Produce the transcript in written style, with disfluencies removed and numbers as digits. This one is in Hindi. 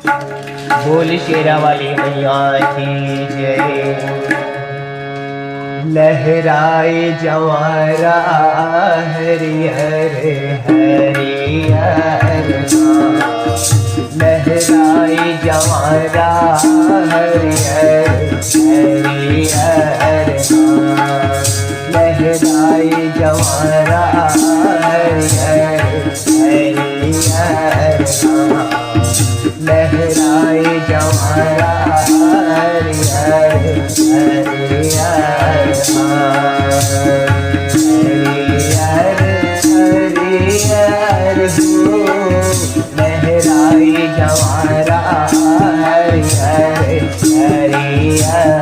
बोल शेरा वाली मैया की जय। लहराए जवारा हरिहर हरिहर लहराए जवारा हरिहर हरिहर लहराए जवारा हरिहर हरिहर लहराए जवारा हरिहर हरिहर हरिहर हरिहर लहराए जवारा हरिहर हरिहर